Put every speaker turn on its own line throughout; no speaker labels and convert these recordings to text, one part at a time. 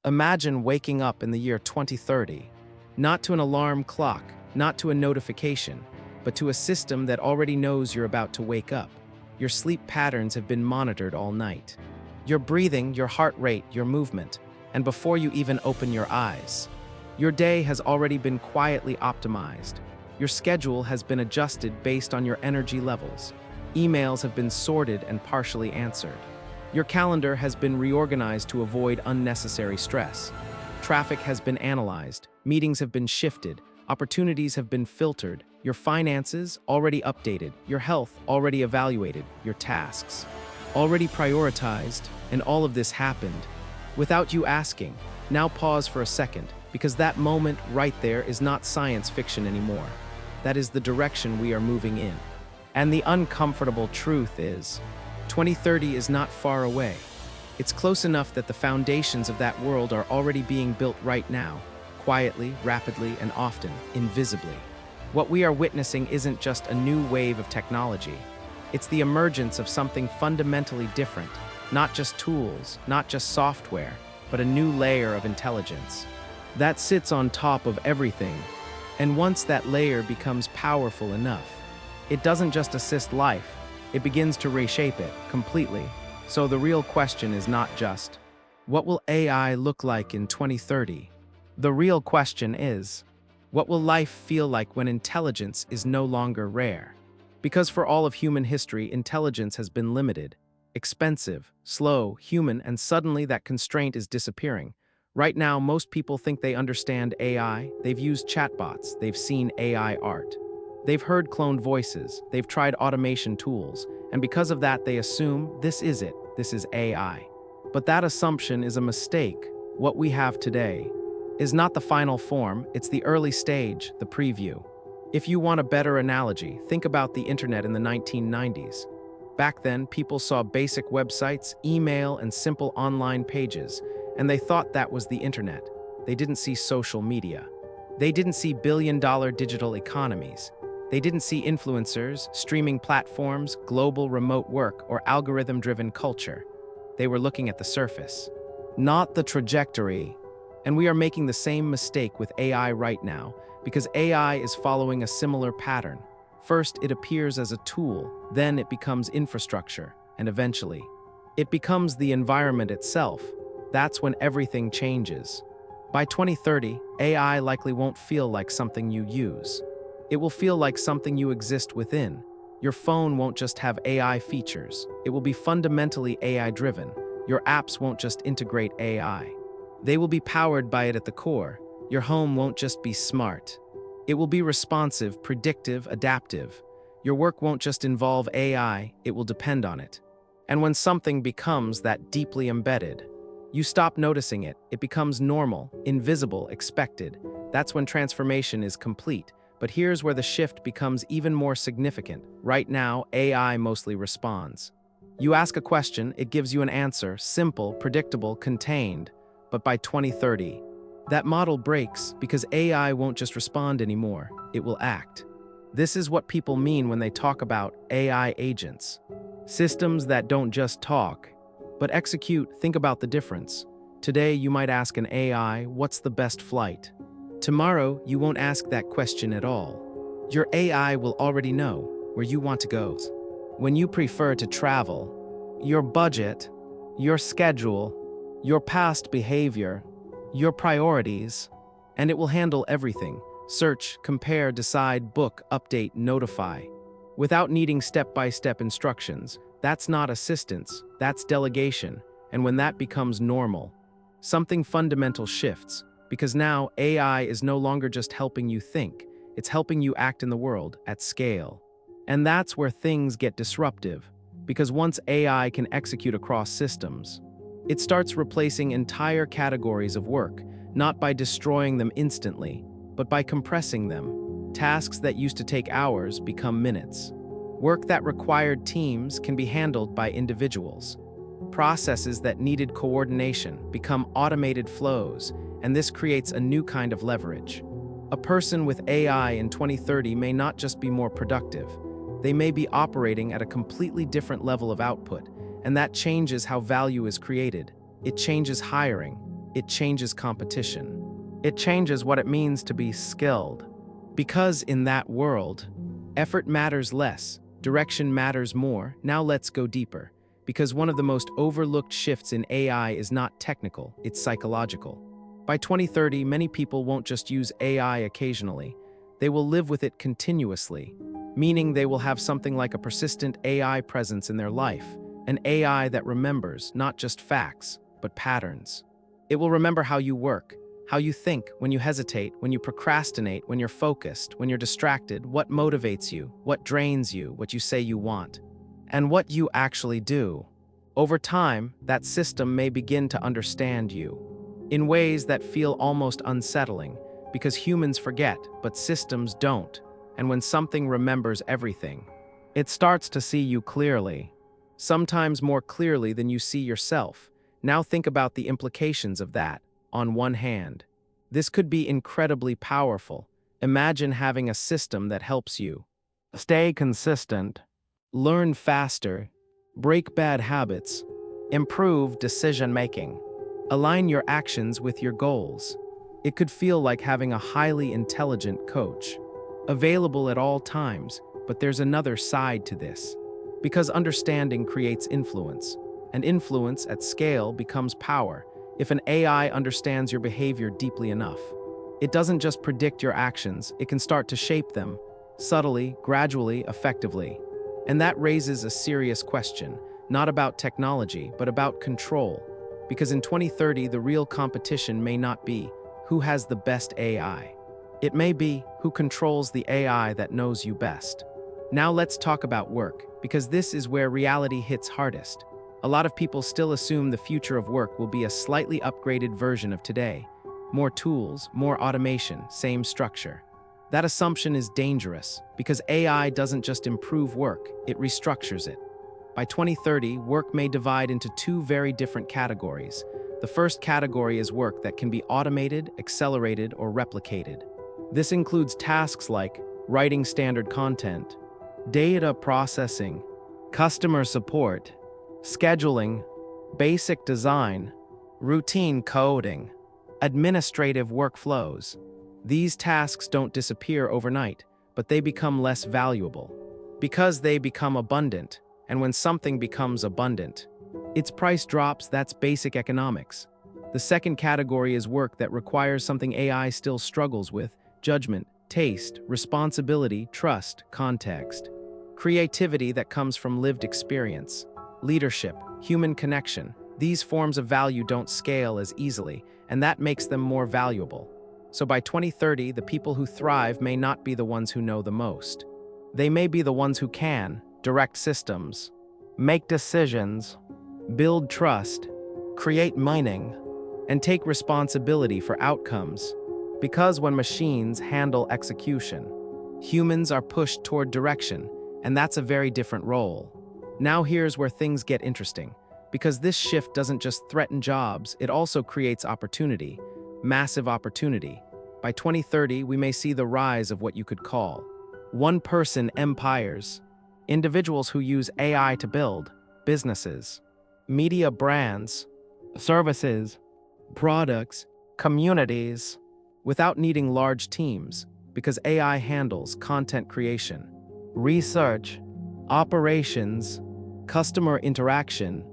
Imagine waking up in the year 2030, not to an alarm clock, not to a notification, but to a system that already knows you're about to wake up. Your sleep patterns have been monitored all night. Your breathing, your heart rate, your movement, and before you even open your eyes. Your day has already been quietly optimized. Your schedule has been adjusted based on your energy levels. Emails have been sorted and partially answered. Your calendar has been reorganized to avoid unnecessary stress. Traffic has been analyzed, meetings have been shifted, opportunities have been filtered, your finances already updated, your health already evaluated, your tasks already prioritized, and all of this happened without you asking. Now pause for a second, because that moment right there is not science fiction anymore. That is the direction we are moving in. And the uncomfortable truth is, 2030 is not far away. It's close enough that the foundations of that world are already being built right now, quietly, rapidly, and often, invisibly. What we are witnessing isn't just a new wave of technology. It's the emergence of something fundamentally different, not just tools, not just software, but a new layer of intelligence that sits on top of everything. And once that layer becomes powerful enough, it doesn't just assist life, it begins to reshape it completely. So the real question is not just, what will AI look like in 2030? The real question is, what will life feel like when intelligence is no longer rare? Because for all of human history, intelligence has been limited, expensive, slow, human, and suddenly that constraint is disappearing. Right now, most people think they understand AI. They've used chatbots, they've seen AI art. They've heard cloned voices, they've tried automation tools, and because of that they assume this is it, this is AI. But that assumption is a mistake. What we have today is not the final form, it's the early stage, the preview. If you want a better analogy, think about the internet in the 1990s. Back then, people saw basic websites, email, and simple online pages, and they thought that was the internet. They didn't see social media. They didn't see billion-dollar digital economies. They didn't see influencers, streaming platforms, global remote work, or algorithm-driven culture. They were looking at the surface, not the trajectory. And we are making the same mistake with AI right now, because AI is following a similar pattern. First, it appears as a tool, then it becomes infrastructure, and eventually, it becomes the environment itself. That's when everything changes. By 2030, AI likely won't feel like something you use. It will feel like something you exist within. Your phone won't just have AI features. It will be fundamentally AI-driven. Your apps won't just integrate AI. They will be powered by it at the core. Your home won't just be smart. It will be responsive, predictive, adaptive. Your work won't just involve AI, it will depend on it. And when something becomes that deeply embedded, you stop noticing it. It becomes normal, invisible, expected. That's when transformation is complete. But here's where the shift becomes even more significant. Right now, AI mostly responds. You ask a question, it gives you an answer, simple, predictable, contained. But by 2030, that model breaks because AI won't just respond anymore, it will act. This is what people mean when they talk about AI agents. Systems that don't just talk, but execute. Think about the difference. Today, you might ask an AI, what's the best flight? Tomorrow, you won't ask that question at all. Your AI will already know where you want to go, when you prefer to travel, your budget, your schedule, your past behavior, your priorities, and it will handle everything. Search, compare, decide, book, update, notify. Without needing step-by-step instructions. That's not assistance, that's delegation. And when that becomes normal, something fundamental shifts. Because now AI is no longer just helping you think, it's helping you act in the world at scale. And that's where things get disruptive. Because once AI can execute across systems, it starts replacing entire categories of work, not by destroying them instantly, but by compressing them. Tasks that used to take hours become minutes. Work that required teams can be handled by individuals. Processes that needed coordination become automated flows, and this creates a new kind of leverage. A person with AI in 2030 may not just be more productive. They may be operating at a completely different level of output, and that changes how value is created. It changes hiring. it changes competition. It changes what it means to be skilled. Because in that world, effort matters less, direction matters more. Now let's go deeper. Because one of the most overlooked shifts in AI is not technical, it's psychological. By 2030, many people won't just use AI occasionally. They will live with it continuously, meaning they will have something like a persistent AI presence in their life, an AI that remembers not just facts, but patterns. It will remember how you work, how you think, when you hesitate, when you procrastinate, when you're focused, when you're distracted, what motivates you, what drains you, what you say you want, and what you actually do. Over time, that system may begin to understand you in ways that feel almost unsettling, because humans forget, but systems don't. And when something remembers everything, it starts to see you clearly, sometimes more clearly than you see yourself. Now think about the implications of that. On one hand, this could be incredibly powerful. Imagine having a system that helps you stay consistent, learn faster, break bad habits, improve decision-making, align your actions with your goals. It could feel like having a highly intelligent coach, available at all times. But there's another side to this. Because understanding creates influence, and influence at scale becomes power. If an AI understands your behavior deeply enough, it doesn't just predict your actions, it can start to shape them, subtly, gradually, effectively. And that raises a serious question, not about technology, but about control. Because in 2030, the real competition may not be who has the best AI. It may be who controls the AI that knows you best. Now let's talk about work, because this is where reality hits hardest. A lot of people still assume the future of work will be a slightly upgraded version of today. More tools, more automation, same structure. That assumption is dangerous, because AI doesn't just improve work, it restructures it. By 2030, work may divide into two very different categories. The first category is work that can be automated, accelerated, or replicated. This includes tasks like writing standard content, data processing, customer support, scheduling, basic design, routine coding, administrative workflows. These tasks don't disappear overnight, but they become less valuable because they become abundant. And when something becomes abundant, its price drops. That's basic economics. The second category is work that requires something AI still struggles with: judgment, taste, responsibility, trust, context. Creativity that comes from lived experience, leadership, human connection. These forms of value don't scale as easily, and that makes them more valuable. So by 2030, the people who thrive may not be the ones who know the most. They may be the ones who can direct systems, make decisions, build trust, create meaning, and take responsibility for outcomes. Because when machines handle execution, humans are pushed toward direction, and that's a very different role. Now here's where things get interesting. Because this shift doesn't just threaten jobs, it also creates opportunity, massive opportunity. By 2030, we may see the rise of what you could call one-person empires, individuals who use AI to build businesses, media brands, services, products, communities, without needing large teams, because AI handles content creation, research, operations, customer interaction,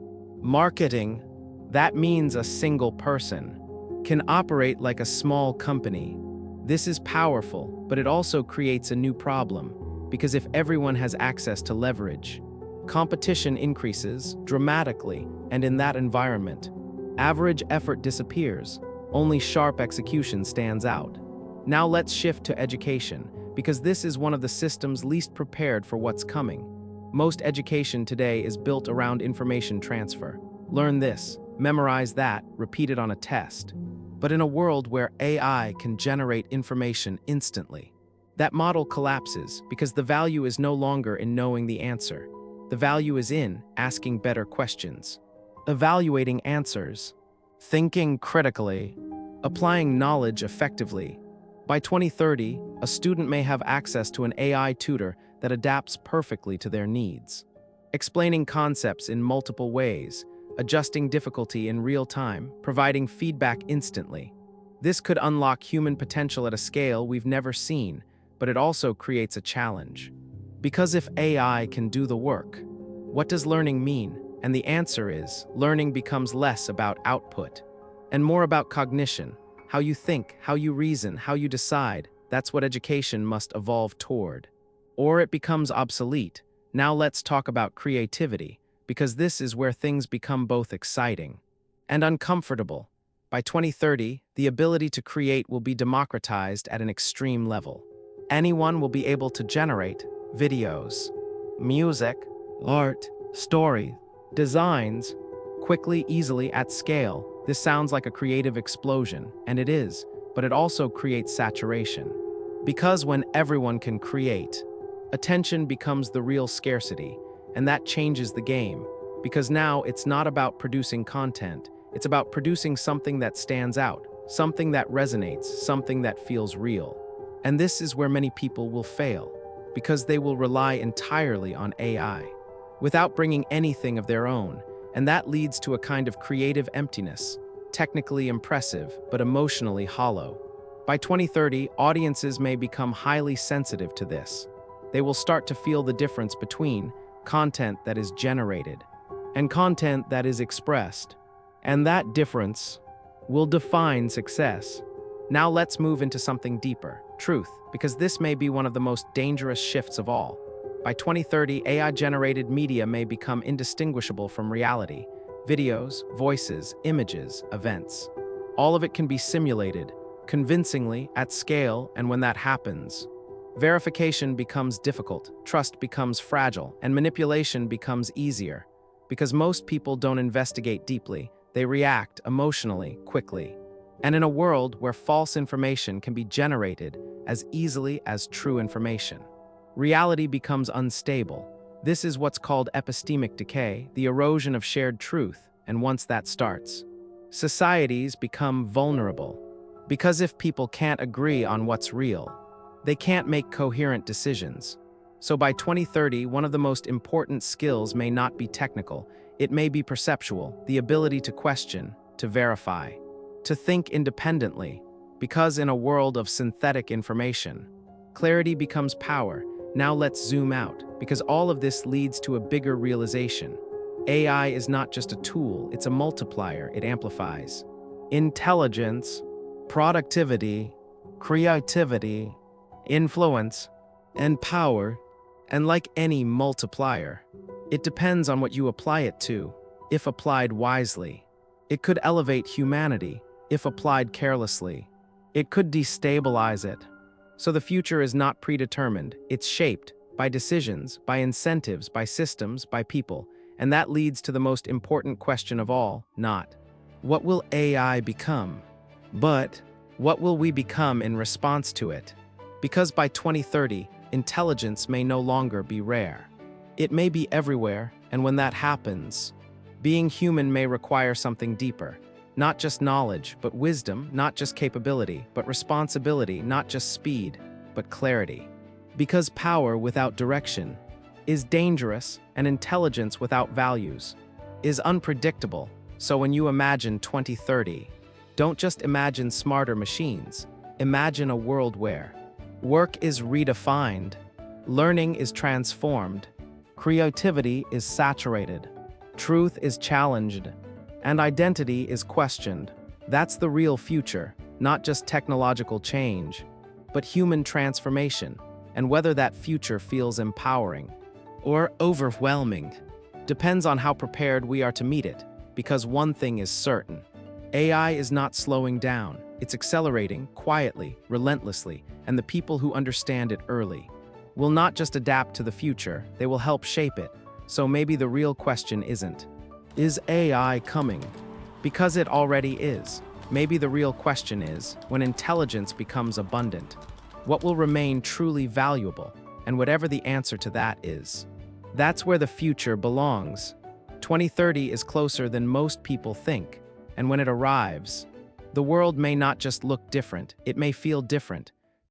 marketing. That means a single person can operate like a small company. This is powerful, but it also creates a new problem, because if everyone has access to leverage, competition increases dramatically, and in that environment, average effort disappears, only sharp execution stands out. Now let's shift to education, because this is one of the systems least prepared for what's coming. Most education today is built around information transfer. Learn this, memorize that, repeat it on a test. But in a world where AI can generate information instantly, that model collapses because the value is no longer in knowing the answer. The value is in asking better questions, evaluating answers, thinking critically, applying knowledge effectively. By 2030, a student may have access to an AI tutor that adapts perfectly to their needs, explaining concepts in multiple ways, adjusting difficulty in real time, providing feedback instantly. This could unlock human potential at a scale we've never seen, but it also creates a challenge. Because if AI can do the work, what does learning mean? And the answer is, learning becomes less about output and more about cognition, how you think, how you reason, how you decide. That's what education must evolve toward. Or it becomes obsolete. Now let's talk about creativity, because this is where things become both exciting and uncomfortable. By 2030, the ability to create will be democratized at an extreme level. Anyone will be able to generate videos, music, art, stories, designs, quickly, easily, at scale. This sounds like a creative explosion, and it is, but it also creates saturation. Because when everyone can create, attention becomes the real scarcity, and that changes the game. Because now it's not about producing content, it's about producing something that stands out, something that resonates, something that feels real. And this is where many people will fail, because they will rely entirely on AI, without bringing anything of their own, and that leads to a kind of creative emptiness, technically impressive, but emotionally hollow. By 2030, audiences may become highly sensitive to this. They will start to feel the difference between content that is generated and content that is expressed. And that difference will define success. Now let's move into something deeper, truth, because this may be one of the most dangerous shifts of all. By 2030, AI-generated media may become indistinguishable from reality. Videos, voices, images, events. All of it can be simulated, convincingly, at scale, and when that happens, verification becomes difficult, trust becomes fragile, and manipulation becomes easier. Because most people don't investigate deeply, they react emotionally, quickly. And in a world where false information can be generated as easily as true information, reality becomes unstable. This is what's called epistemic decay, the erosion of shared truth, and once that starts, societies become vulnerable. Because if people can't agree on what's real, they can't make coherent decisions. So by 2030, one of the most important skills may not be technical, it may be perceptual, the ability to question, to verify, to think independently. Because in a world of synthetic information, clarity becomes power. Now let's zoom out, because all of this leads to a bigger realization. AI is not just a tool, it's a multiplier, it amplifies intelligence, productivity, creativity, influence, and power. And like any multiplier, it depends on what you apply it to. If applied wisely, it could elevate humanity. If applied carelessly, it could destabilize it. So the future is not predetermined, it's shaped by decisions, by incentives, by systems, by people. And that leads to the most important question of all, not what will AI become, but what will we become in response to it? Because by 2030, intelligence may no longer be rare. It may be everywhere, and when that happens, being human may require something deeper. Not just knowledge, but wisdom, not just capability, but responsibility, not just speed, but clarity. Because power without direction is dangerous, and intelligence without values is unpredictable. So when you imagine 2030, don't just imagine smarter machines. Imagine a world where work is redefined, learning is transformed, creativity is saturated, truth is challenged, and identity is questioned. That's the real future, not just technological change, but human transformation. And whether that future feels empowering or overwhelming depends on how prepared we are to meet it, because one thing is certain. AI is not slowing down, it's accelerating quietly, relentlessly, and the people who understand it early will not just adapt to the future, they will help shape it. So maybe the real question isn't, is AI coming? Because it already is. Maybe the real question is, when intelligence becomes abundant, what will remain truly valuable? And whatever the answer to that is, that's where the future belongs. 2030 is closer than most people think, and when it arrives, the world may not just look different, it may feel different,